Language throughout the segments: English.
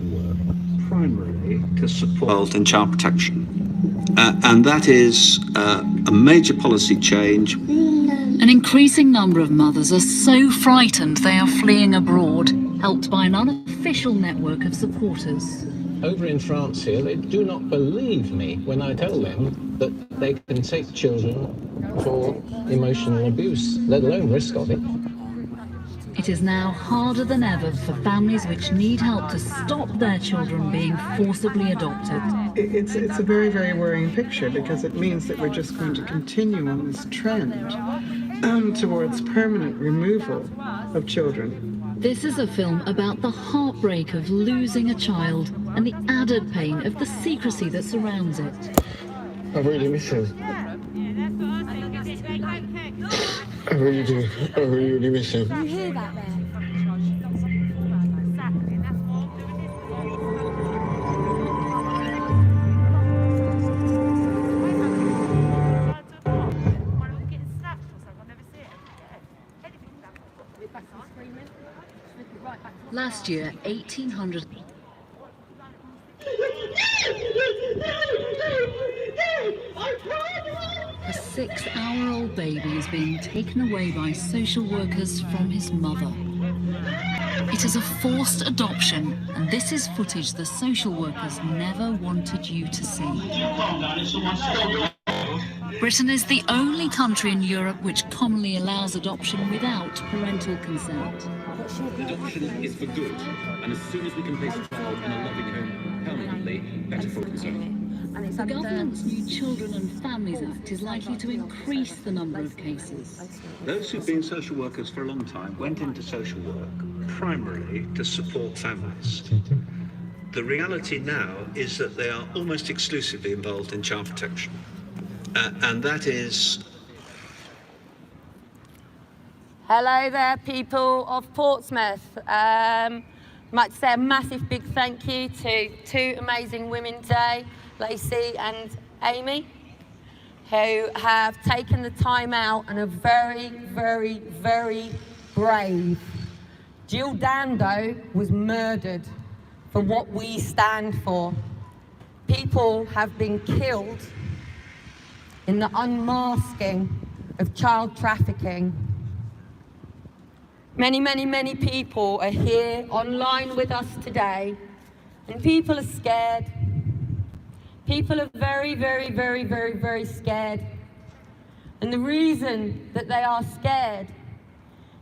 work primarily to support and child protection. And that is a major policy change. An increasing number of mothers are so frightened they are fleeing abroad, helped by an unofficial network of supporters. Over in France here, they do not believe me when I tell them that they can take children for emotional abuse, let alone risk of it. It is now harder than ever for families which need help to stop their children being forcibly adopted. It's a very, very worrying picture, because it means that we're just going to continue on this trend towards permanent removal of children. This is a film about the heartbreak of losing a child and the added pain of the secrecy that surrounds it. I really miss him. I really do. I really miss him. You hear that there? Last year, 1,800... A 6-hour-old baby is being taken away by social workers from his mother. It is a forced adoption, and this is footage the social workers never wanted you to see. Britain is the only country in Europe which commonly allows adoption without parental consent. Adoption is for good, and as soon as we can place a child in a loving home permanently, better for concern. The government's new Children and Families Act is likely to increase the number of cases. Those who've been social workers for a long time went into social work primarily to support families. The reality now is that they are almost exclusively involved in child protection. And that is... Hello there, people of Portsmouth. I'd like to say a massive big thank you to two amazing women today, Lacey and Amy, who have taken the time out and are very, very, very brave. Jill Dando was murdered for what we stand for. People have been killed in the unmasking of child trafficking. Many, many, many people are here online with us today, and people are scared. People are very, very, very, very, very scared. And the reason that they are scared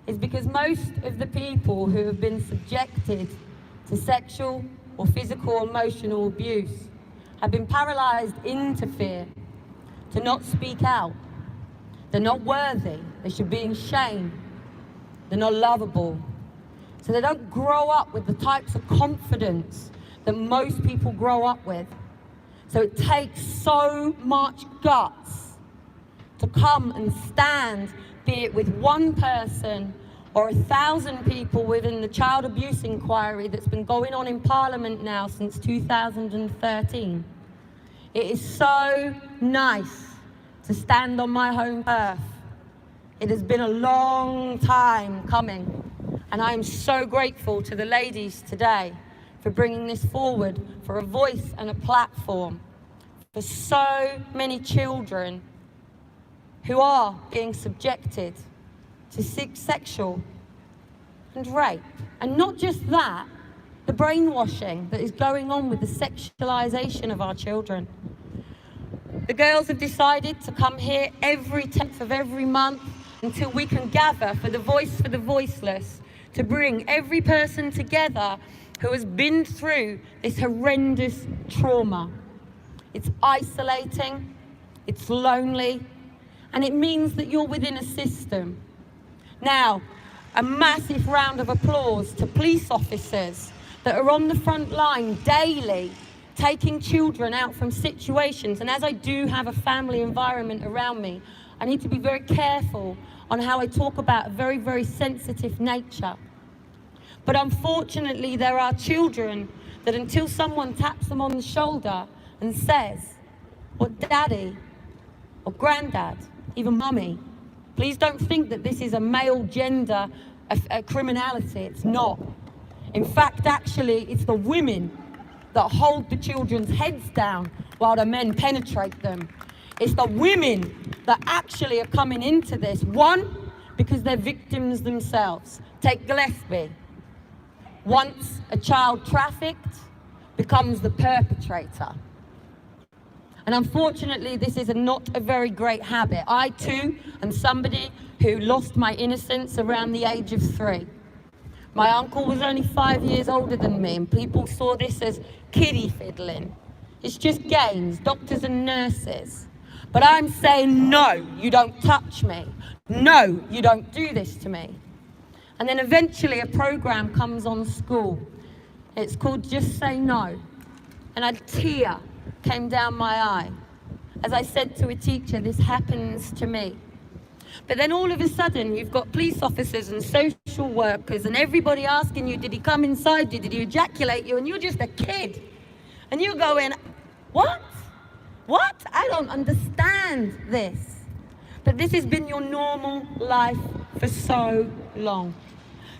is because most of the people who have been subjected to sexual or physical or emotional abuse have been paralysed into fear, to not speak out. They're not worthy. They should be in shame. They're not lovable. So they don't grow up with the types of confidence that most people grow up with. So it takes so much guts to come and stand, be it with one person or 1,000 people within the child abuse inquiry that's been going on in Parliament now since 2013. It is so nice to stand on my home earth. It has been a long time coming, and I am so grateful to the ladies today for bringing this forward, for a voice and a platform for so many children who are being subjected to sexual and rape. And not just that, the brainwashing that is going on with the sexualization of our children. The girls have decided to come here every 10th of every month until we can gather for the voice for the voiceless, to bring every person together who has been through this horrendous trauma. It's isolating, it's lonely, and it means that you're within a system. Now, a massive round of applause to police officers that are on the front line daily, taking children out from situations. And as I do have a family environment around me, I need to be very careful on how I talk about a very, very sensitive nature. But unfortunately, there are children that until someone taps them on the shoulder and says, well, daddy, or granddad, even mummy, please don't think that this is a male gender criminality. It's not. In fact, actually, it's the women that hold the children's heads down while the men penetrate them. It's the women that actually are coming into this. One, because they're victims themselves. Take Gillespie. Once a child trafficked becomes the perpetrator. And unfortunately, this is not a very great habit. I too am somebody who lost my innocence around the age of 3. My uncle was only 5 years older than me, and people saw this as kiddie fiddling. It's just games, doctors and nurses. But I'm saying, no, you don't touch me. No, you don't do this to me. And then eventually a program comes on school. It's called Just Say No. And a tear came down my eye. As I said to a teacher, this happens to me. But then all of a sudden, you've got police officers and social workers and everybody asking you, did he come inside you? Did he ejaculate you? And you're just a kid. And you're going, what? What? I don't understand this. But this has been your normal life for so long.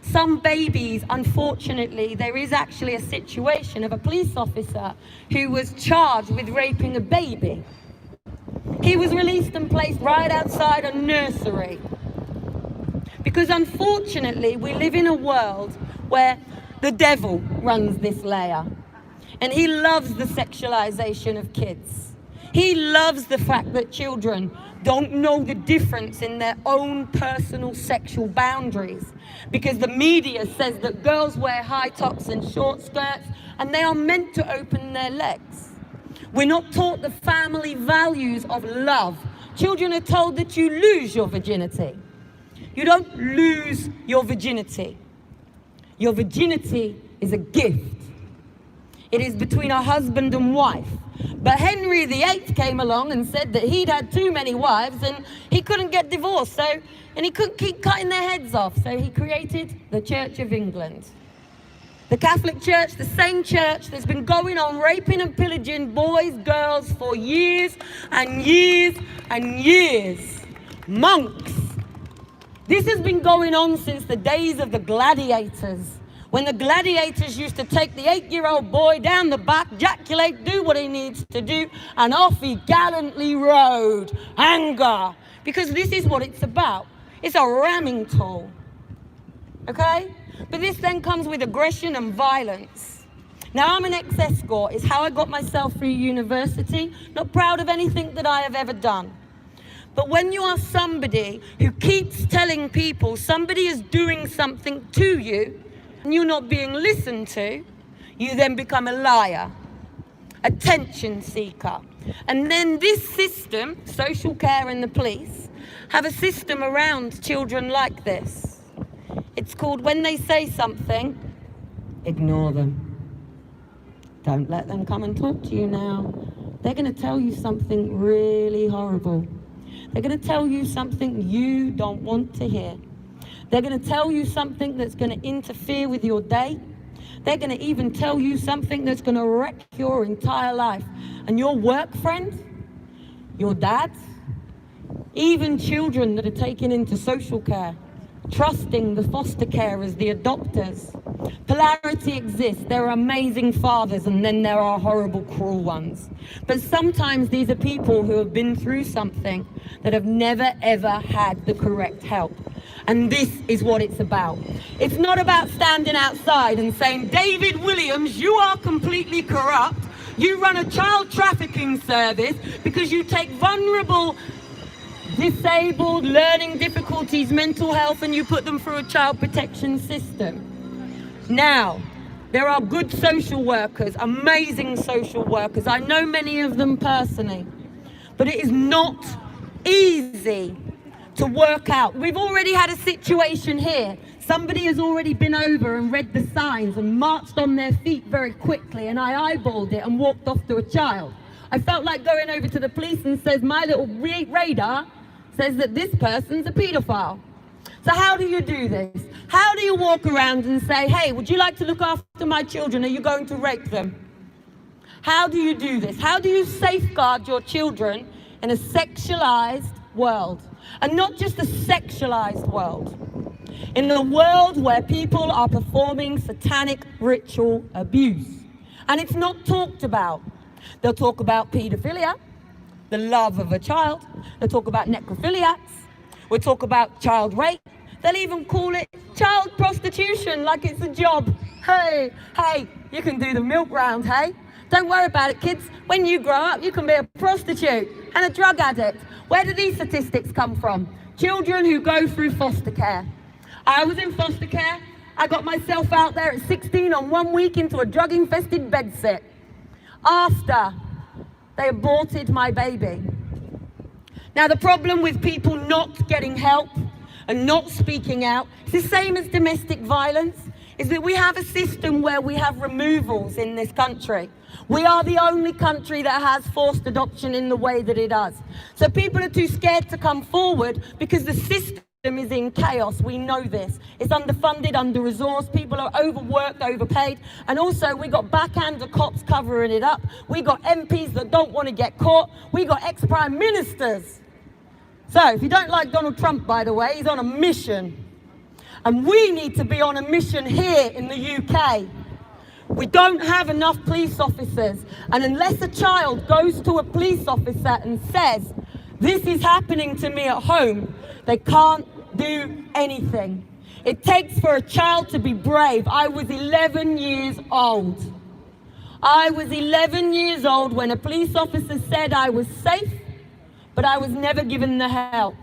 Some babies, unfortunately, there is actually a situation of a police officer who was charged with raping a baby. He was released and placed right outside a nursery. Because unfortunately, we live in a world where the devil runs this layer. And he loves the sexualization of kids. He loves the fact that children don't know the difference in their own personal sexual boundaries. Because the media says that girls wear high tops and short skirts and they are meant to open their legs. We're not taught the family values of love. Children are told that you lose your virginity. You don't lose your virginity. Your virginity is a gift. It is between a husband and wife. But Henry VIII came along and said that he'd had too many wives and he couldn't get divorced, and he couldn't keep cutting their heads off, so he created the Church of England. The Catholic Church, the same church that's been going on raping and pillaging boys, girls for years and years and years. Monks. This has been going on since the days of the gladiators. When the gladiators used to take the 8-year-old boy down the back, ejaculate, do what he needs to do, and off he gallantly rode. Anger. Because this is what it's about. It's a ramming tool. Okay? But this then comes with aggression and violence. Now, I'm an ex-escort. It's how I got myself through university. Not proud of anything that I have ever done. But when you are somebody who keeps telling people somebody is doing something to you, and you're not being listened to, you then become a liar, attention seeker. And then this system, social care and the police, have a system around children like this. It's called when they say something, ignore them. Don't let them come and talk to you now. They're going to tell you something really horrible. They're going to tell you something you don't want to hear. They're going to tell you something that's going to interfere with your day. They're going to even tell you something that's going to wreck your entire life. And your work friend, your dad, even children that are taken into social care, trusting the foster carers, the adopters. Polarity exists. There are amazing fathers and then there are horrible, cruel ones. But sometimes these are people who have been through something that have never, ever had the correct help. And this is what it's about. It's not about standing outside and saying, David Williams, you are completely corrupt. You run a child trafficking service because you take vulnerable, disabled, learning difficulties, mental health, and you put them through a child protection system. Now, there are good social workers, amazing social workers. I know many of them personally. But it is not easy to work out. We've already had a situation here. Somebody has already been over and read the signs and marched on their feet very quickly, and I eyeballed it and walked off to a child. I felt like going over to the police and says, my little radar says that this person's a paedophile. So how do you do this? How do you walk around and say, hey, would you like to look after my children? Are you going to rape them? How do you do this? How do you safeguard your children in a sexualized world? And not just a sexualized world. in a world where people are performing satanic ritual abuse. And it's not talked about. They'll talk about paedophilia, the love of a child. They'll talk about necrophiliacs. We'll talk about child rape. They'll even call it child prostitution, like it's a job. Hey, you can do the milk round, hey? Don't worry about it, kids. When you grow up, you can be a prostitute and a drug addict. Where do these statistics come from? Children who go through foster care. I was in foster care. I got myself out there at 16 on 1 week into a drug-infested bedsit. After they aborted my baby. Now, the problem with people not getting help and not speaking out, it's the same as domestic violence, is that we have a system where we have removals in this country. We are the only country that has forced adoption in the way that it does. So people are too scared to come forward because the system is in chaos. We know this. It's underfunded, under-resourced, people are overworked, overpaid, and also we got backhander cops covering it up. We got MPs that don't want to get caught. We got ex-prime ministers. So if you don't like Donald Trump, by the way, he's on a mission. And we need to be on a mission here in the UK. We don't have enough police officers. And unless a child goes to a police officer and says, this is happening to me at home, they can't do anything. It takes for a child to be brave. I was 11 years old. I was 11 years old when a police officer said I was safe, but I was never given the help.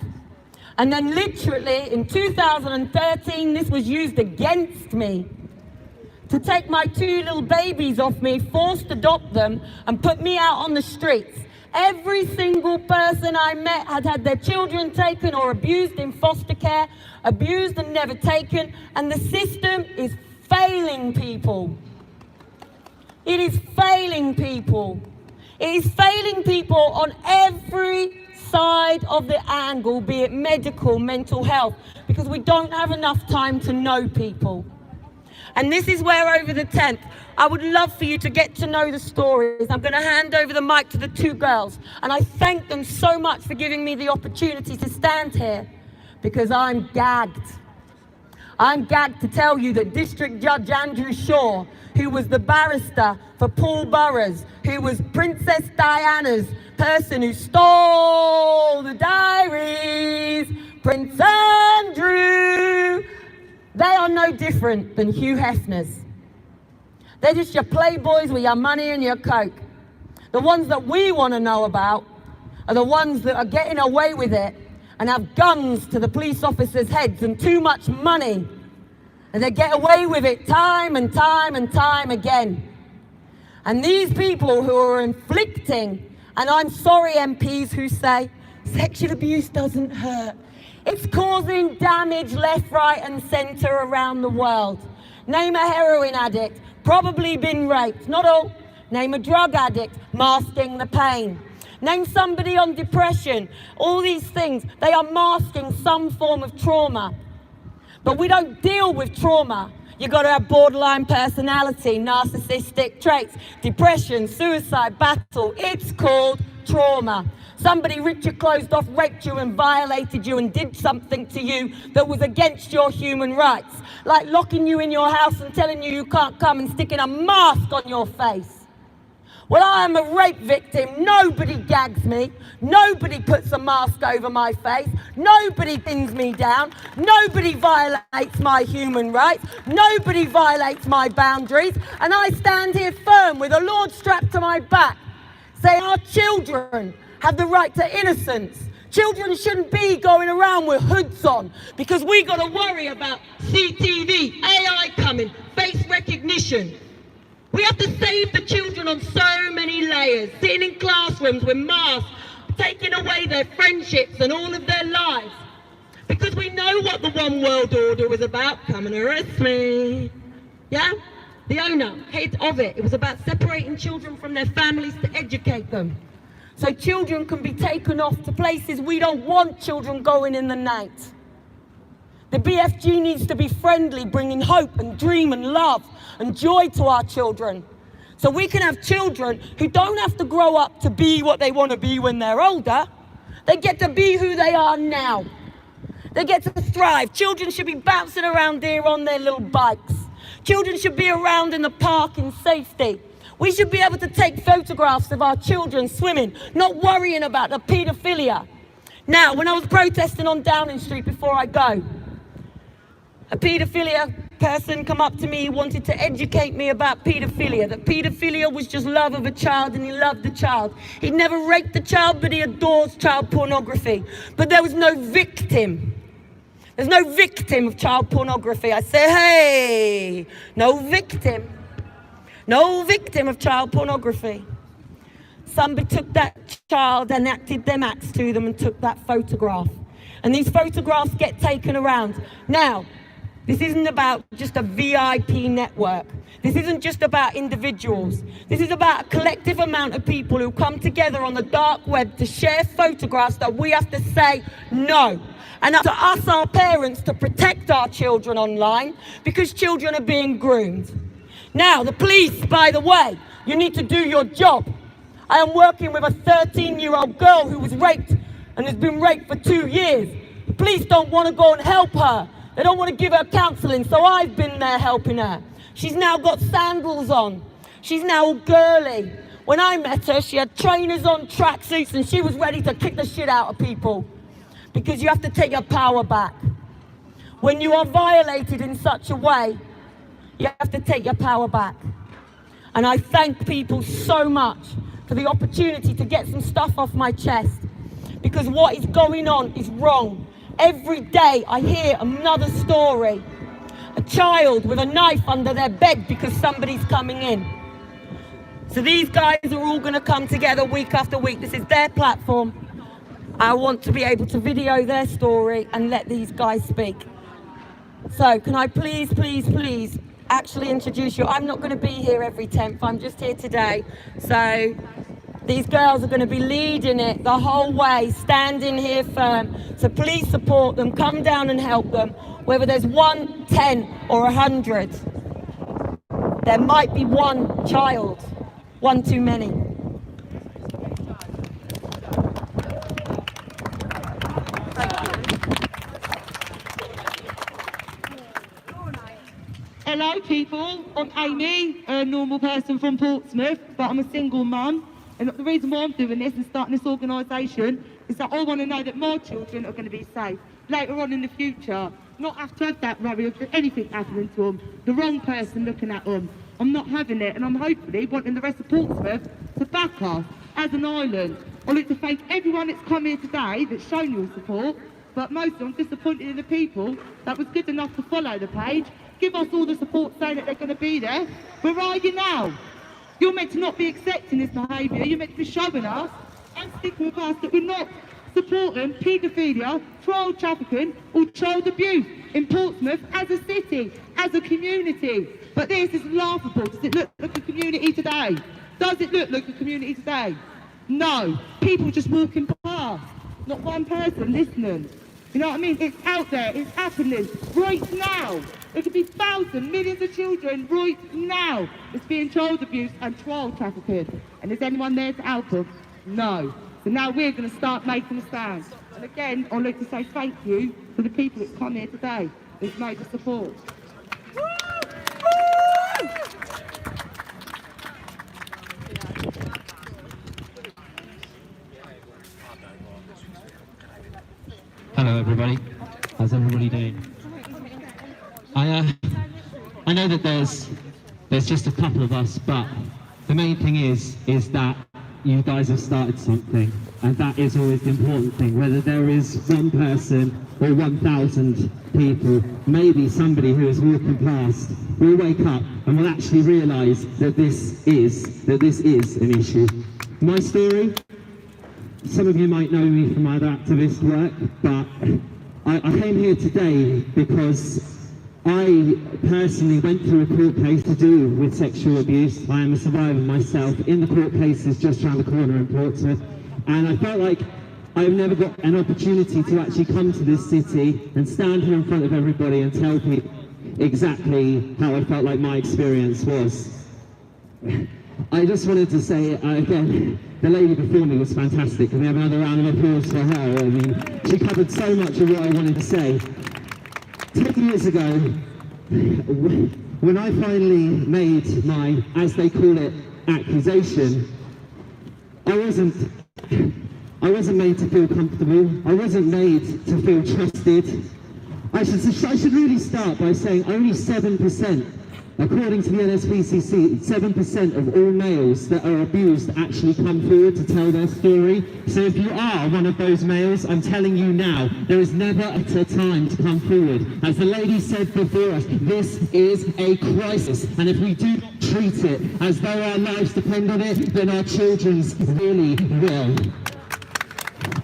And then literally in 2013, this was used against me to take my 2 little babies off me, forced adopt them, and put me out on the streets. Every single person I met had had their children taken or abused in foster care, abused and never taken, and the system is failing people. It is failing people. It is failing people on every side of the angle, be it medical, mental health, because we don't have enough time to know people. And this is where over the 10th, I would love for you to get to know the stories. I'm going to hand over the mic to the 2 girls. And I thank them so much for giving me the opportunity to stand here, because I'm gagged. I'm gagged to tell you that District Judge Andrew Shaw, who was the barrister for Paul Burroughs, who was Princess Diana's person who stole the diaries, Prince Andrew, they are no different than Hugh Hefner's. They're just your playboys with your money and your coke. The ones that we want to know about are the ones that are getting away with it and have guns to the police officers' heads and too much money. And they get away with it time and time and time again. And these people who are inflicting, and I'm sorry MPs who say, sexual abuse doesn't hurt. It's causing damage left, right and centre around the world. Name a heroin addict, probably been raped, not all. Name a drug addict, masking the pain. Name somebody on depression, all these things, they are masking some form of trauma. But we don't deal with trauma. You've got to have borderline personality, narcissistic traits, depression, suicide, battle. It's called trauma. Somebody ripped your clothes off, raped you and violated you and did something to you that was against your human rights. Like locking you in your house and telling you you can't come and sticking a mask on your face. Well, I am a rape victim. Nobody gags me. Nobody puts a mask over my face. Nobody pins me down. Nobody violates my human rights. Nobody violates my boundaries. And I stand here firm with a Lord strapped to my back, saying our children have the right to innocence. Children shouldn't be going around with hoods on because we got to worry about CTV, AI coming, face recognition. We have to save the children on so many layers, sitting in classrooms with masks, taking away their friendships and all of their lives. Because we know what the one world order was about. Come and arrest me. Yeah? The owner, head of it. It was about separating children from their families to educate them. So children can be taken off to places we don't want children going in the night. The BFG needs to be friendly, bringing hope and dream and love and joy to our children. So we can have children who don't have to grow up to be what they want to be when they're older. They get to be who they are now. They get to thrive. Children should be bouncing around here on their little bikes. Children should be around in the park in safety. We should be able to take photographs of our children swimming, not worrying about the paedophilia. Now, when I was protesting on Downing Street before I go, a paedophilia person come up to me, he wanted to educate me about paedophilia, that paedophilia was just love of a child and he loved the child. He never raped the child, but he adores child pornography. But there was no victim. There's no victim of child pornography. I say, hey, no victim. No victim of child pornography. Somebody took that child and acted them acts to them and took that photograph. And these photographs get taken around. Now, this isn't about just a VIP network. This isn't just about individuals. This is about a collective amount of people who come together on the dark web to share photographs that we have to say no. And up to us, our parents, to protect our children online because children are being groomed. Now, the police, by the way, you need to do your job. I am working with a 13-year-old girl who was raped and has been raped for 2 years. The police don't want to go and help her. They don't want to give her counselling, so I've been there helping her. She's now got sandals on. She's now all girly. When I met her, she had trainers on, tracksuits, and she was ready to kick the shit out of people. Because you have to take your power back. When you are violated in such a way, you have to take your power back. And I thank people so much for the opportunity to get some stuff off my chest. Because what is going on is wrong. Every day I hear another story. A child with a knife under their bed because somebody's coming in. So these guys are all going to come together week after week. This is their platform. I want to be able to video their story and let these guys speak. So can I please actually introduce you? I'm not going to be here every 10th. I'm just here today. So these girls are going to be leading it the whole way, standing here firm. So please support them, come down and help them. Whether there's 1, 10 or 100, there might be one child, one too many. Hello people, I'm Amy, a normal person from Portsmouth, but I'm a single mum. And the reason why I'm doing this and starting this organisation is that I want to know that my children are going to be safe later on in the future. Not have to have that worry of anything happening to them, the wrong person looking at them. I'm not having it, and I'm hopefully wanting the rest of Portsmouth to back us as an island. I'd like to thank everyone that's come here today that's shown your support, but mostly I'm disappointed in the people that was good enough to follow the page, give us all the support saying that they're going to be there. Where are you now? You're meant to not be accepting this behaviour. You're meant to be showing us and sticking with us that we're not supporting paedophilia, child trafficking or child abuse in Portsmouth as a city, as a community. But this is laughable. Does it look like a community today? Does it look like a community today? No. People just walking past. Not one person listening. You know what I mean? It's out there. It's happening right now. There could be thousands, millions of children right now that's being child abuse and child trafficking. And is anyone there to help them? No. So now we're going to start making a stand. And again, I'd like to say thank you to the people that come here today that's made the support. Hello everybody, how's everybody doing? I know that there's just a couple of us, but the main thing is that you guys have started something, and that is always the important thing. Whether there is one person or 1,000 people, maybe somebody who is walking past will wake up and will actually realise that this is an issue. My story. Some of you might know me from other activist work, but I came here today because I personally went through a court case to do with sexual abuse. I am a survivor myself in the court cases just around the corner in Portsmouth, and I felt like I've never got an opportunity to actually come to this city and stand here in front of everybody and tell people exactly how I felt like my experience was. I just wanted to say, again, the lady before me was fantastic. Can we have another round of applause for her? I mean, she covered so much of what I wanted to say. 10 years ago, when I finally made my, as they call it, accusation, I wasn't made to feel comfortable. I wasn't made to feel trusted. I should really start by saying only 7%, according to the NSPCC, 7% of all males that are abused actually come forward to tell their story. So if you are one of those males, I'm telling you now, there is never a time to come forward. As the lady said before us, this is a crisis, and if we do not treat it as though our lives depend on it, then our children's really will.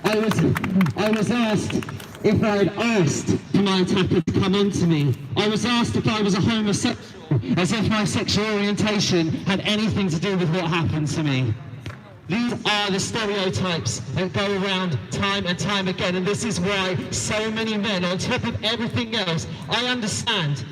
I was asked if I had asked for my attacker to come on to me. I was asked if I was a homosexual, as if my sexual orientation had anything to do with what happened to me. These are the stereotypes that go around time and time again, and this is why so many men, on top of everything else, I understand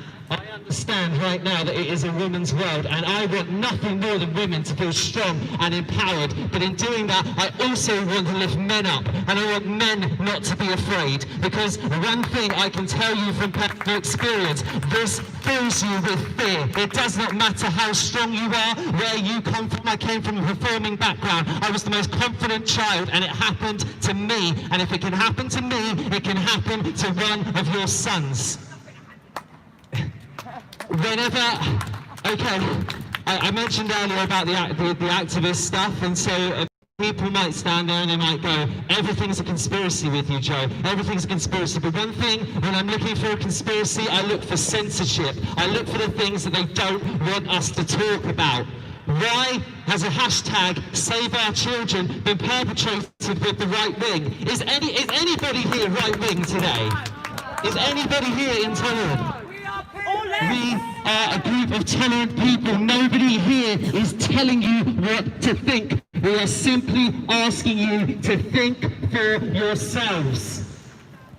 right now that it is a woman's world, and I want nothing more than women to feel strong and empowered. But in doing that, I also want to lift men up, and I want men not to be afraid. Because one thing I can tell you from personal experience, this fills you with fear. It does not matter how strong you are, where you come from. I came from a performing background. I was the most confident child, and it happened to me. And if it can happen to me, it can happen to one of your sons. I mentioned earlier about the activist stuff, and so people might stand there and they might go, everything's a conspiracy with you, Joe. Everything's a conspiracy. But one thing, when I'm looking for a conspiracy, I look for censorship. I look for the things that they don't want us to talk about. Why has a hashtag Save Our Children been perpetrated with the right wing? Is anybody here right wing today? Is anybody here intolerant? We are a group of tolerant people. Nobody here is telling you what to think. We are simply asking you to think for yourselves.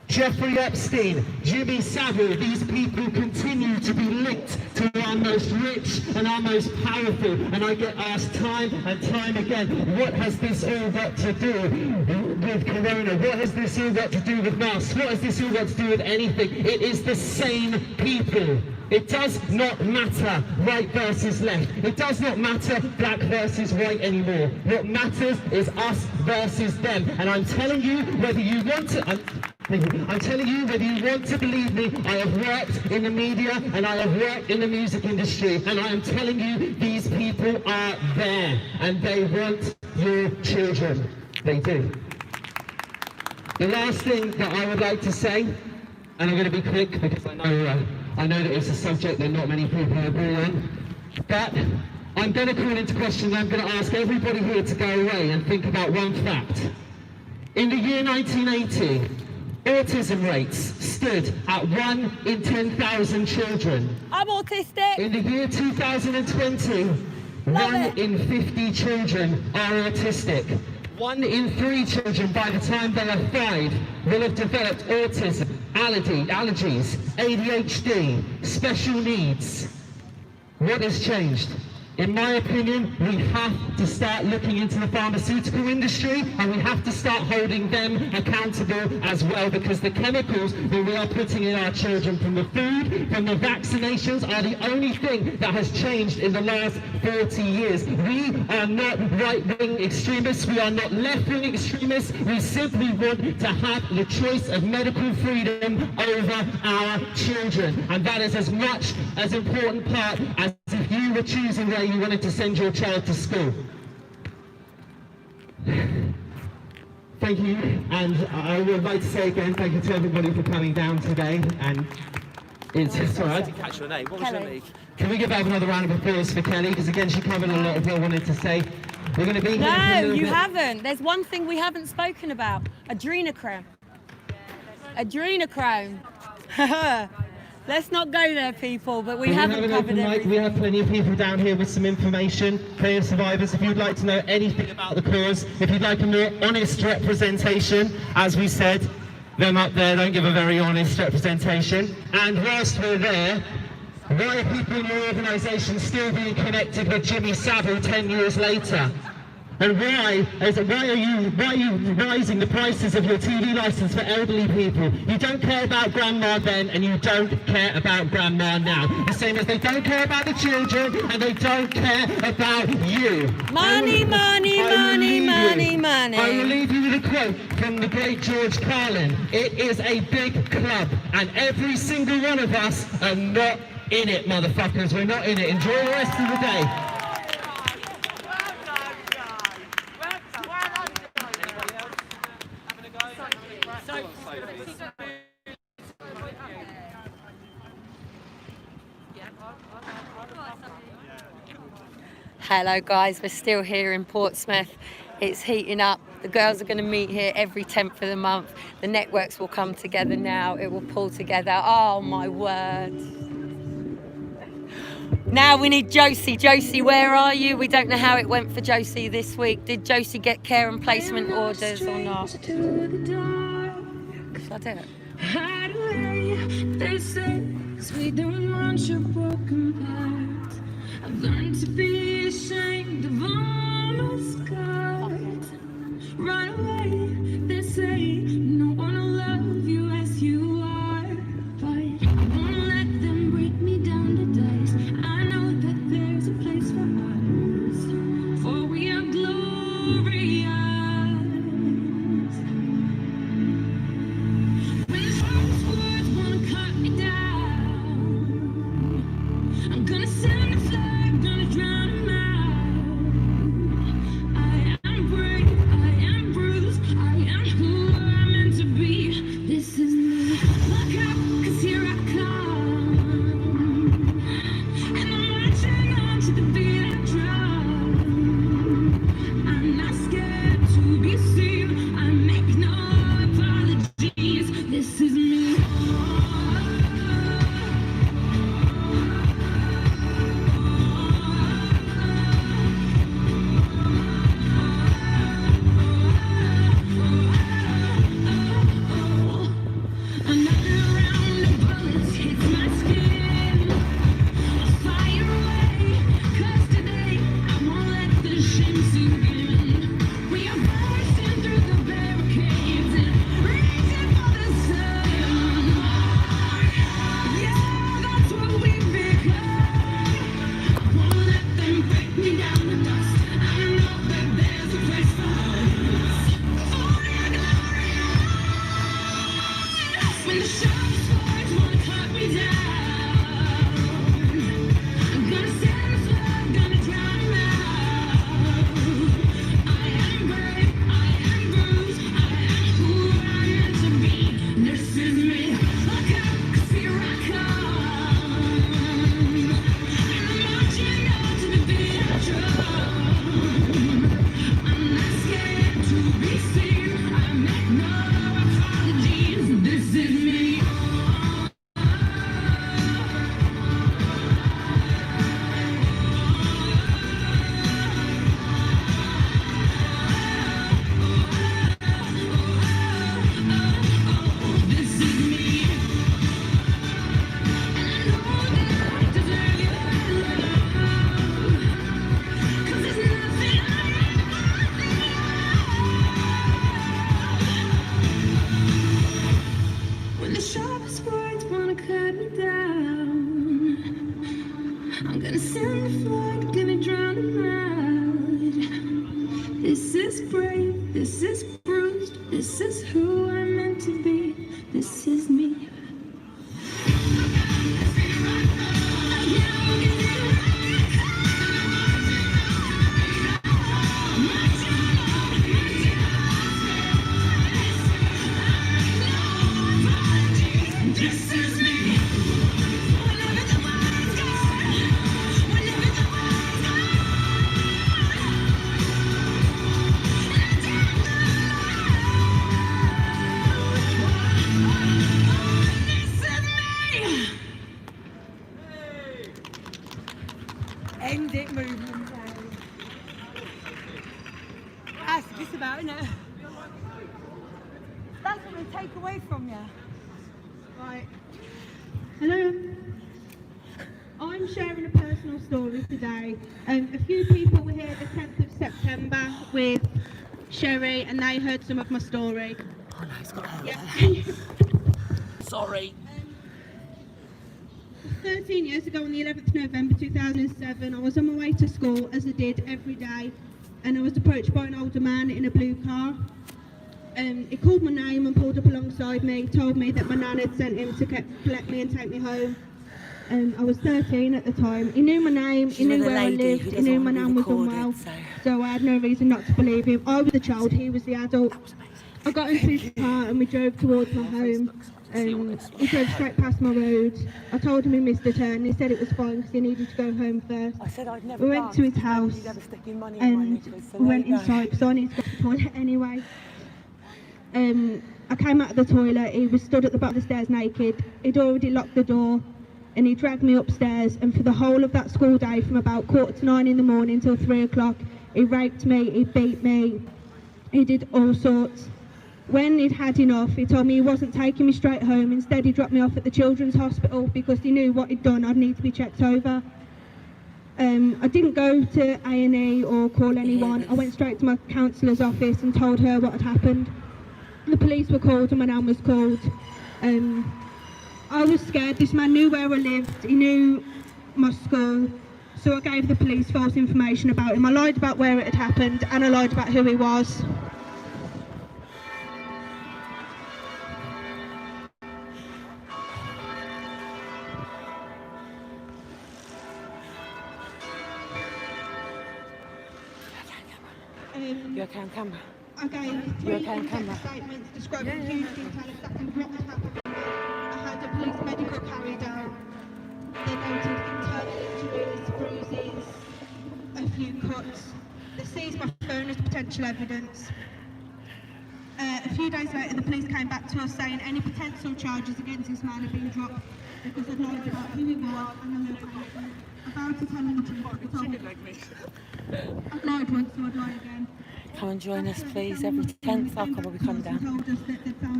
Jeffrey Epstein, Jimmy Savile, these people continue to be linked to our most rich and our most powerful. And I get asked time and time again, what has this all got to do with Corona? What has this all got to do with masks? What has this all got to do with anything? It is the same people. It does not matter right versus left. It does not matter black versus white anymore. What matters is us versus them. And I'm telling you, whether you want to... I'm telling you, whether you want to believe me, I have worked in the media and I have worked in the music industry, and I am telling you, these people are there and they want your children. They do. The last thing that I would like to say, and I'm going to be quick because I know that it's a subject that not many people agree on, but I'm going to call into question, I'm going to ask everybody here to go away and think about one fact. In the year 1980, autism rates stood at 1 in 10,000 children. I'm autistic. In the year 2020, 1 in 50 children are autistic. 1 in 3 children by the time they are 5 will have developed autism, allergies, ADHD, special needs. What has changed? In my opinion, we have to start looking into the pharmaceutical industry, and we have to start holding them accountable as well, because the chemicals that we are putting in our children from the food, from the vaccinations, are the only thing that has changed in the last 40 years. We are not right-wing extremists, we are not left-wing extremists, we simply want to have the choice of medical freedom over our children. And that is as much as important part as if you were choosing where you wanted to send your child to school. Thank you, and I would like to say again thank you to everybody for coming down today. And it's sorry, I didn't catch your name. What was your name? Can we give out another round of applause for Kellie? Because again, she covered a lot of what I wanted to say. We're going to be here for a little bit. Haven't. There's one thing we haven't spoken about: adrenochrome. Adrenochrome. Let's not go there, people, but we haven't covered everything. We have plenty of people down here with some information, plenty of survivors. If you'd like to know anything about the cause, if you'd like a more honest representation, as we said, them up there don't give a very honest representation. And whilst we're there, Why are people in your organisation still being connected with Jimmy Savile 10 years later? And why are you rising the prices of your TV licence for elderly people? You don't care about grandma then, and you don't care about grandma now. The same as they don't care about the children, and they don't care about you. Money, money, money, money, money. I will leave you with a quote from the great George Carlin. It is a big club, and every single one of us are not in it, motherfuckers. We're not in it. Enjoy the rest of the day. Hello guys, we're still here in Portsmouth. It's heating up. The girls are going to meet here every 10th of the month. The networks will come together now. It will pull together. Oh my word. Now we need Josie. Josie, where are you? We don't know how it went for Josie this week. Did Josie get care and placement orders or not? Should I do it? Hide away, they say, 'cause we don't want your broken parts. I've learned to be ashamed of all my scars. Run away, they say, no one will love you as you are. But I won't let them break me down to dice. I know that there's a place for us, for we are glorious. When the sharpest words wanna cut me down, I'm gonna send a flag, gonna drown him out. I am brave, I am bruised, I am who I'm meant to be. This is me. Look out, 'cause here I come. And I'm marching on to the beat of drum. I'm not scared to be seen. I make no apologies. This is me. Another round of bullets hits my skin. I'll fire away, 'cause today I won't let the shame sink in. We are bursting through the barricades and reaching for the sun. Yeah, that's what we've become. I won't let them break me down to dust. I know that there's a place for us. For we are glorious. When the sharpest words wanna cut me down, I'm gonna send a flag, gonna drown him out. I am brave, I am bruised, I am who I'm meant to be. This is me. Look out, 'cause here I come. And I'm marching on to the beat of drum. I'm not scared to be seen. I make no apologies. This is me. This is me. And I know that I deserve your love, 'cause there's nothing I When the sharpest words wanna cut me down, I'm gonna send the flag, gonna drown him out. This is brave, this is bruised, this is who I'm meant to be. This is me. This is me. Whenever the world's gone, whenever the world's gone, End it movement. That's just about, isn't it? That's what they take away from you. Right. Hello. I'm sharing a personal story today. A few people were here the 10th of September with Sherry and they heard some of my story. Oh no, it's got her Yeah. Sorry. 13 years ago on the 11th of November 2007, I was on my way to school as I did every day, and I was approached by an older man in a blue car. He called my name and pulled up alongside me, told me that my nan had sent him to collect me and take me home. I was 13 at the time. He knew my name, he knew where I lived, he knew my nan was unwell, so I had no reason not to believe him. I was the child, he was the adult. I got into his car and we drove towards my home. He drove straight past my road. I told him he missed a turn. He said it was fine because he needed to go home first. I said I'd never We went to his house and we went inside because I needed to go to the toilet anyway. I came out of the toilet, he was stood at the bottom of the stairs naked. He'd already locked the door and he dragged me upstairs, and for the whole of that school day from about 8:45 in the morning till 3 o'clock, he raped me, he beat me, he did all sorts. When he'd had enough, he told me he wasn't taking me straight home. Instead, he dropped me off at the children's hospital because he knew what he'd done. I'd need to be checked over. I didn't go to A&E or call anyone. I went straight to my counsellor's office and told her what had happened. The police were called and my nan was called. I was scared. This man knew where I lived. He knew my school. So I gave the police false information about him. I lied about where it had happened and I lied about who he was. You okay on camera? I gave 3 statements describing huge detail exactly what had happened. I had a police medical carried out. They noted internal injuries, bruises, a few cuts. They seized my phone as potential evidence. A few days later, the police came back to us saying any potential charges against this man had been dropped because I'd lied about who he was and the location. About to tell him the truth. I'd lied once, so I'd lie again. Come and join us, please. Every 10th, I'll probably come down.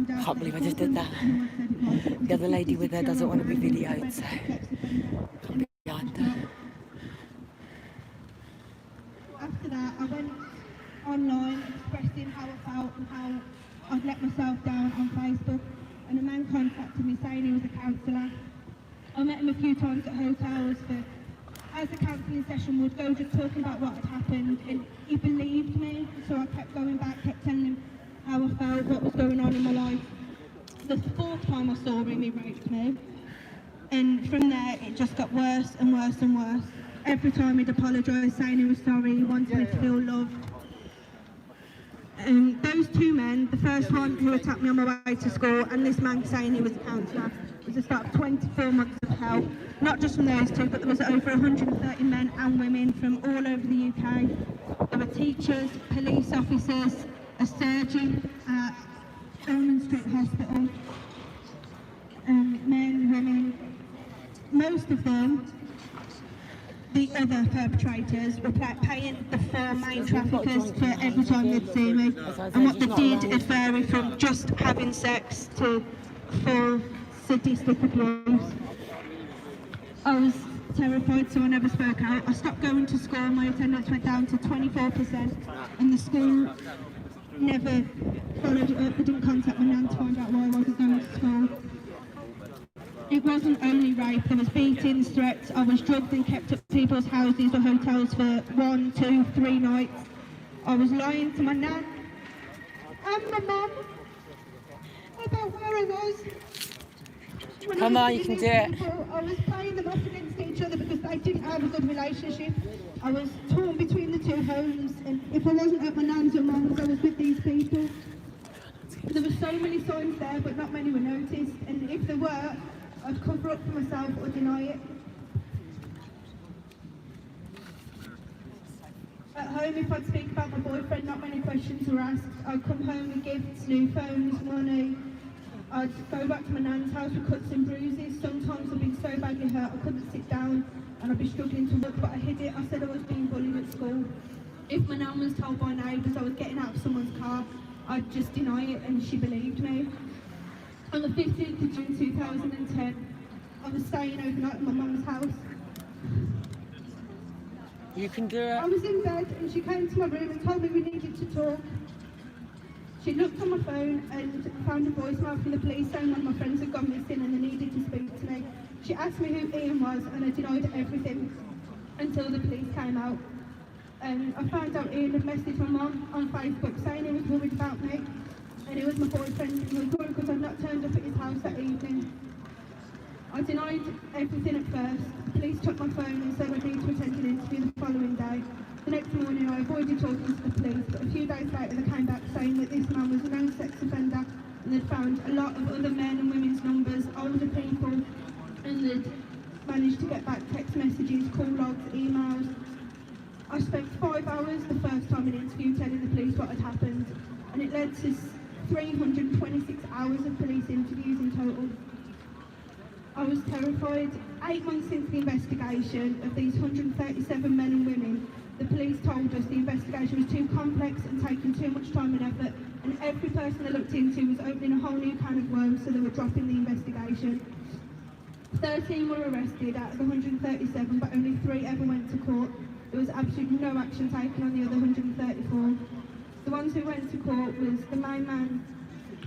I can't believe I just did that. The other lady with her doesn't want to be videoed, so come behind her. After that, I went online expressing how I felt and how I'd let myself down on Facebook, and a man contacted me saying he was a counsellor. I met him a few times at hotels, but as the counselling session would go, just talking about what had happened, and he believed me, so I kept going back, kept telling him how I felt, what was going on in my life. The 4th time I saw him, he raped me, and from there it just got worse and worse and worse. Every time he'd apologise, saying he was sorry, he wanted me to feel loved. Those 2 men, the first one who attacked me on my way to school, and this man saying he was a counsellor, was the start of 24 months of hell. Not just from those 2, but there was over 130 men and women from all over the UK. There were teachers, police officers, a surgeon at Ormond Street Hospital, men, women. Most of them, the other perpetrators, were paying the 4 main traffickers for every time they'd see me. And what they did had varied from just having sex to full sadistic abuse. I was terrified, so I never spoke out. I stopped going to school, my attendance went down to 24%, and the school never followed it up. They didn't contact my nan to find out why I wasn't going to school. It wasn't only rape, there was beatings, threats. I was drugged and kept at people's houses or hotels for 1, 2, 3 nights. I was lying to my nan and my mum about where I was. Come on, you can do it. I was playing them off against each other because they didn't have a good relationship. I was torn between the 2 homes, and if I wasn't at my nan's or mum's, I was with these people. There were so many signs there, but not many were noticed, and if there were, I'd cover up for myself or deny it. At home, if I'd speak about my boyfriend, not many questions were asked. I'd come home with gifts, new phones, money. I'd go back to my nan's house with cuts and bruises. Sometimes I'd be so badly hurt I couldn't sit down and I'd be struggling to walk, but I hid it. I said I was being bullied at school. If my nan was told by neighbours I was getting out of someone's car, I'd just deny it, and she believed me. On the 15th of June 2010, I was staying overnight at my mum's house. You can do I it. was in bed and she came to my room and told me we needed to talk. She looked on my phone and found a voicemail from the police saying one of my friends had gone missing and they needed to speak to me. She asked me who Ian was and I denied everything until the police came out. I found out Ian had messaged my mum on Facebook saying he was worried about me and it was my boyfriend who was worried because I'd not turned up at his house that evening. I denied everything at first. The police took my phone and said I'd need to attend an interview the following day. The next morning I avoided talking to the police, but a few days later they came back saying that this man was a known sex offender and they'd found a lot of other men and women's numbers, older people, and they'd managed to get back text messages, call logs, emails. I spent 5 hours the first time in the interview telling the police what had happened, and it led to 326 hours of police interviews in total. I was terrified. 8 months into the investigation of these 137 men and women, the police told us the investigation was too complex and taking too much time and effort, and every person they looked into was opening a whole new can of worms, so they were dropping the investigation. 13 were arrested out of the 137, but only 3 ever went to court. There was absolutely no action taken on the other 134. The ones who went to court was the main man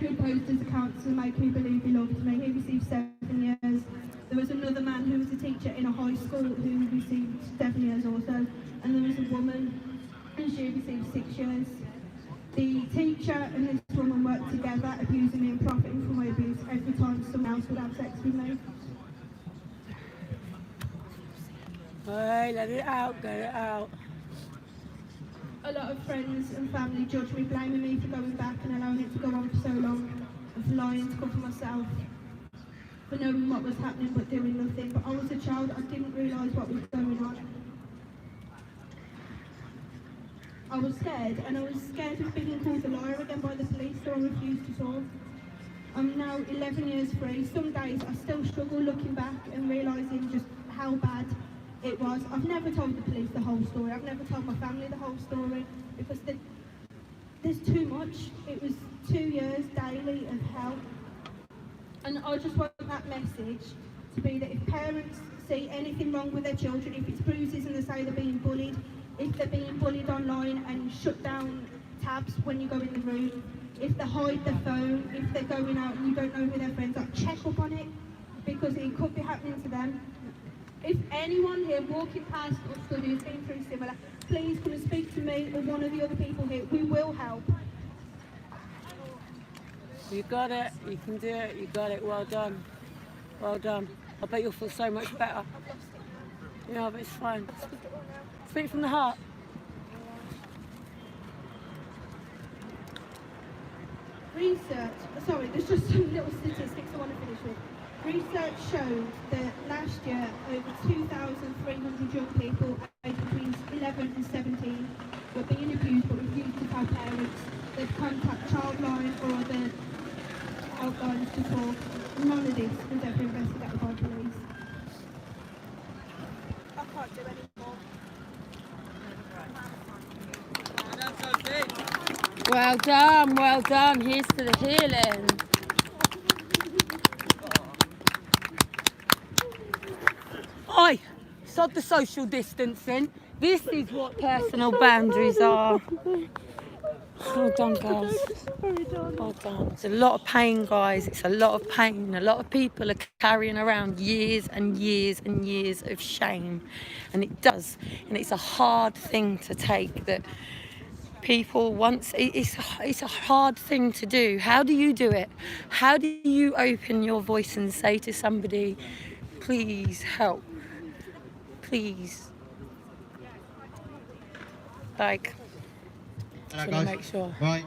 who posed as a counsellor, make me believe he loved me. He received 7 years. There was another man who was a teacher in a high school who received 7 years also. And there was a woman and she received 6 years. The teacher and this woman worked together, abusing me and profiting from my abuse every time someone else would have sex with me. Hey, let it out, get it out. A lot of friends and family judged me, blaming me for going back and allowing it to go on for so long, and for lying to cover myself, for knowing what was happening but doing nothing. But I was a child, I didn't realise what was going on. I was scared, and I was scared of being called a liar again by the police, so I refused to talk. I'm now 11 years free. Some days I still struggle looking back and realising just how bad it was. I've never told the police the whole story. I've never told my family the whole story because there's too much. It was 2 years daily of hell. And I just want that message to be that if parents see anything wrong with their children, if it's bruises and they say they're being bullied, if they're being bullied online and shut down tabs when you go in the room, if they hide their phone, if they're going out and you don't know who their friends are, check up on it because it could be happening to them. If anyone here walking past or study has been through similar, please come and speak to me or one of the other people here. We will help. You got it, you can do it, you got it, well done. Well done. I bet you'll feel so much better. Yeah, but it's fine. Speak from the heart. There's just some little statistics I want to finish with. Research showed that last year over 2,300 young people aged between 11 and 17 were being abused but refused to tell parents. They'd contact Childline or other outlines to talk. None of this was ever investigated by police. I can't do anymore. Well done, well done. Here's to the healing. Oi, sod the social distancing. This is what personal boundaries are. Well done, girls. Well done. It's a lot of pain, guys. It's a lot of pain. A lot of people are carrying around years and years and years of shame. And it does. And it's a hard thing to take that people once... It's a hard thing to do. How do you do it? How do you open your voice and say to somebody, please help? Please. Like... Just want to make sure. Right.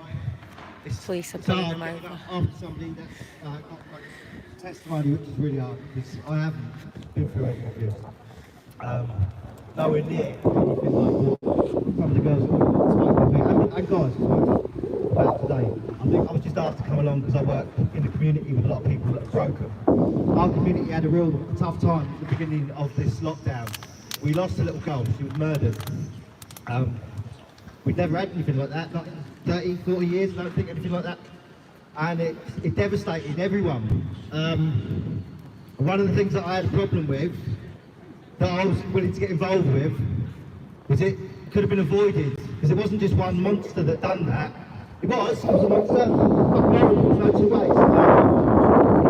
Police are pulling them over. After somebody that's got like testimony, which is really hard because I haven't been through any of this. Nowhere near anything like what some of the girls spoke with me and guys spoke about today. I think I was just asked to come along because I work in the community with a lot of people that are broken. Our community had a real tough time at the beginning of this lockdown. We lost a little girl. She was murdered. We'd never had anything like that, not in 30, 40 years, I don't think anything like that. And it devastated everyone. One of the things that I had a problem with that I was willing to get involved with could have been avoided, because it wasn't just one monster that done that. It was a monster. There's no two ways. It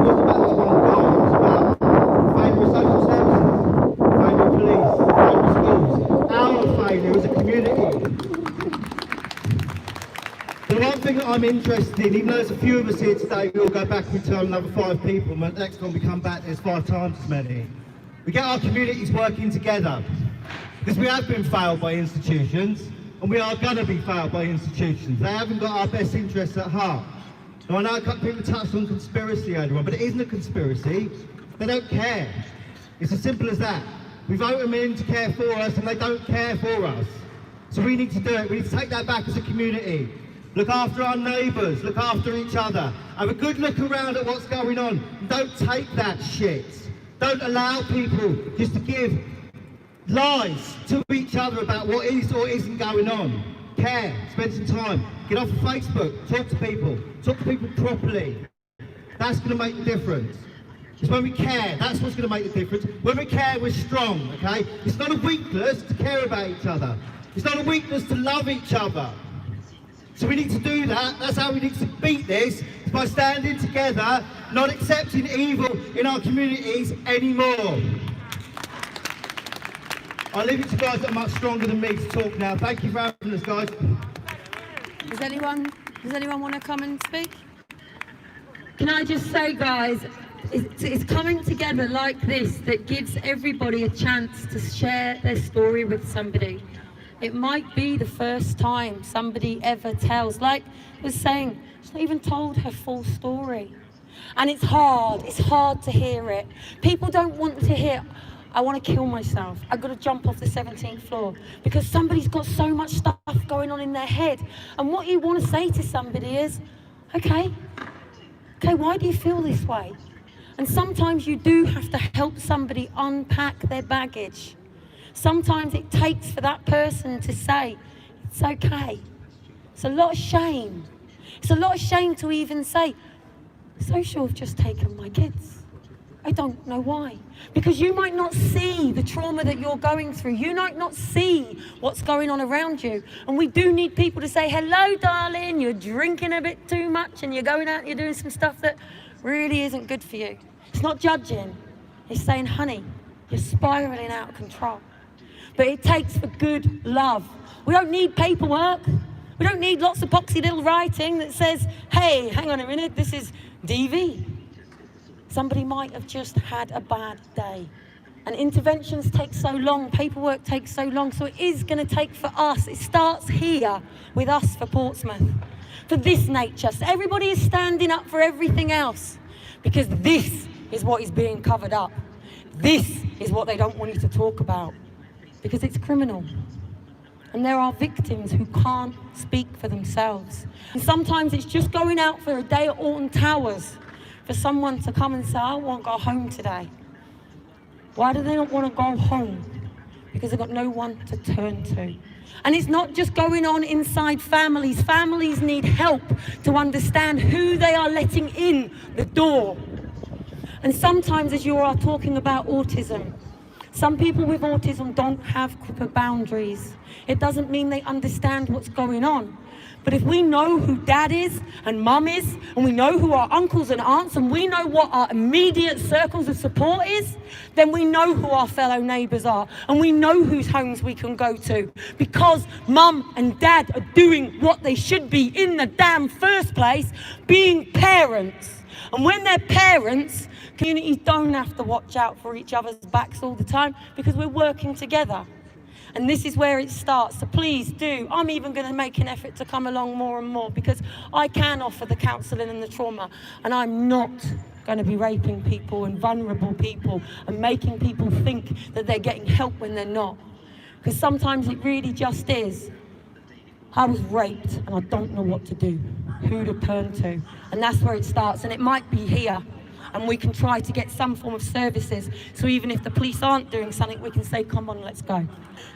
wasn't about that one guy. It was about failure of social services, failure of police, failure of schools, our failure as a community. The one thing that I'm interested in, even though there's a few of us here today, we'll go back and tell another 5 people, and next time we come back there's 5 times as many. We get our communities working together, because we have been failed by institutions, and we are going to be failed by institutions. They haven't got our best interests at heart. Now, I know a couple of people touched on conspiracy earlier on, but it isn't a conspiracy. They don't care. It's as simple as that. We vote them in to care for us, and they don't care for us. So we need to do it. We need to take that back as a community. Look after our neighbours, look after each other. Have a good look around at what's going on. And don't take that shit. Don't allow people just to give lies to each other about what is or isn't going on. Care, spend some time, get off of Facebook, talk to people properly. That's going to make the difference. It's when we care, that's what's going to make the difference. When we care, we're strong, okay? It's not a weakness to care about each other. It's not a weakness to love each other. So we need to do that. That's how we need to beat this, is by standing together, not accepting evil in our communities anymore. I'll leave it to guys that are much stronger than me to talk now. Thank you for having us, guys. Does anyone want to come and speak? Can I just say, guys, it's coming together like this that gives everybody a chance to share their story with somebody. It might be the first time somebody ever tells, like I was saying, she's not even told her full story. And it's hard to hear it. People don't want to hear, I want to kill myself, I've got to jump off the 17th floor, because somebody's got so much stuff going on in their head. And what you want to say to somebody is, okay, why do you feel this way? And sometimes you do have to help somebody unpack their baggage. Sometimes it takes for that person to say, it's okay. It's a lot of shame. It's a lot of shame to even say, social have just taken my kids. I don't know why. Because you might not see the trauma that you're going through. You might not see what's going on around you. And we do need people to say, hello, darling, you're drinking a bit too much and you're going out and you're doing some stuff that really isn't good for you. It's not judging. It's saying, honey, you're spiraling out of control. But it takes for good love. We don't need paperwork. We don't need lots of boxy little writing that says, hey, hang on a minute, this is DV. Somebody might have just had a bad day. And interventions take so long, paperwork takes so long, so it is going to take for us. It starts here with us for Portsmouth, for this nature. So everybody is standing up for everything else, because this is what is being covered up. This is what they don't want you to talk about, because it's criminal. And there are victims who can't speak for themselves. And sometimes it's just going out for a day at Alton Towers for someone to come and say, I want to go home today. Why do they not want to go home? Because they've got no one to turn to. And it's not just going on inside families. Families need help to understand who they are letting in the door. And sometimes, as you are talking about autism, some people with autism don't have proper boundaries. It doesn't mean they understand what's going on. But if we know who dad is and mum is, and we know who our uncles and aunts, and we know what our immediate circles of support is, then we know who our fellow neighbours are, and we know whose homes we can go to, because mum and dad are doing what they should be in the damn first place, being parents. And when they're parents, communities don't have to watch out for each other's backs all the time, because we're working together. And this is where it starts. So please do. I'm even going to make an effort to come along more and more, because I can offer the counselling and the trauma, and I'm not going to be raping people and vulnerable people and making people think that they're getting help when they're not. Because sometimes it really just is. I was raped and I don't know what to do, who to turn to. And that's where it starts. And it might be here. And we can try to get some form of services. So even if the police aren't doing something, we can say, come on, let's go.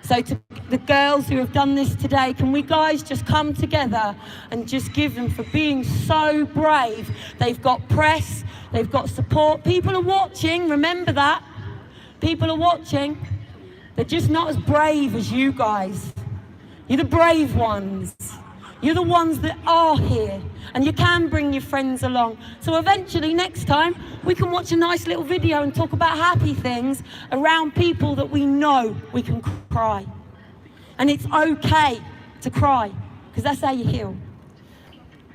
So to the girls who have done this today, can we guys just come together and just give them for being so brave? They've got press, they've got support. People are watching, remember that. People are watching. They're just not as brave as you guys. You're the brave ones. You're the ones that are here, and you can bring your friends along. So eventually, next time, we can watch a nice little video and talk about happy things around people that we know we can cry. And it's okay to cry, because that's how you heal.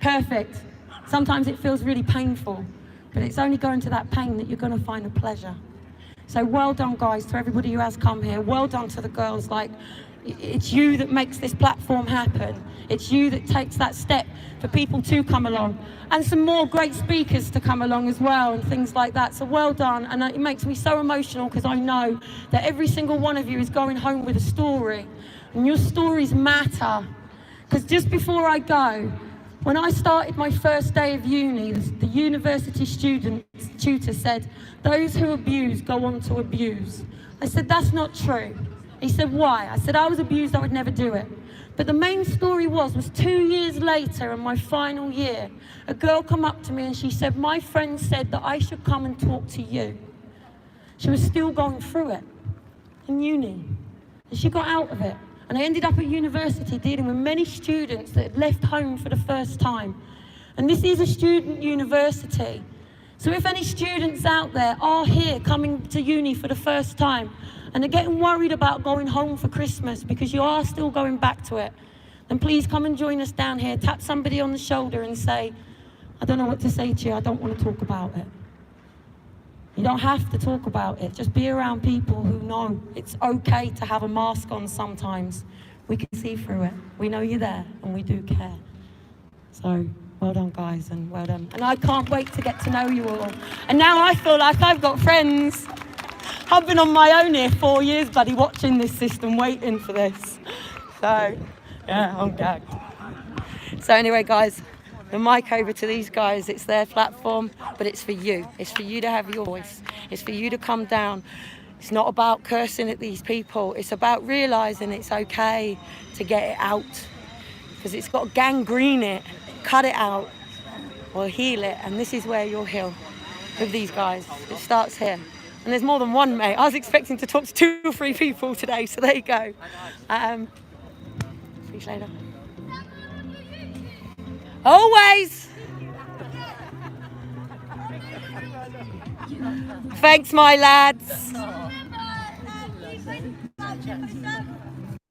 Perfect. Sometimes it feels really painful, but it's only going to that pain that you're going to find a pleasure. So well done, guys, to everybody who has come here. Well done to the girls. Like, it's you that makes this platform happen. It's you that takes that step for people to come along, and some more great speakers to come along as well, and things like that. So well done. And it makes me so emotional, because I know that every single one of you is going home with a story, and your stories matter. Because just before I go, when I started my first day of uni, the university student tutor said, "Those who abuse go on to abuse." I said, "That's not true." He said, "Why?" I said, "I was abused, I would never do it." But the main story was 2 years later, in my final year, a girl come up to me and she said, "My friend said that I should come and talk to you." She was still going through it in uni, and she got out of it. And I ended up at university dealing with many students that had left home for the first time. And this is a student university. So if any students out there are here coming to uni for the first time, and they're getting worried about going home for Christmas because you are still going back to it, then please come and join us down here. Tap somebody on the shoulder and say, "I don't know what to say to you, I don't want to talk about it." You don't have to talk about it. Just be around people who know it's okay to have a mask on sometimes. We can see through it. We know you're there, and we do care. So, well done, guys, and well done. And I can't wait to get to know you all. And now I feel like I've got friends. I've been on my own here 4 years, buddy, watching this system, waiting for this. So, yeah, I'm gagged. So anyway, guys, the mic over to these guys. It's their platform, but it's for you. It's for you to have your voice. It's for you to come down. It's not about cursing at these people. It's about realising it's okay to get it out, because it's got gangrene it. Cut it out or heal it, and this is where you'll heal with these guys. It starts here. And there's more than one, mate. I was expecting to talk to 2 or 3 people today, so there you go. Speak later. Always. Thanks, my lads.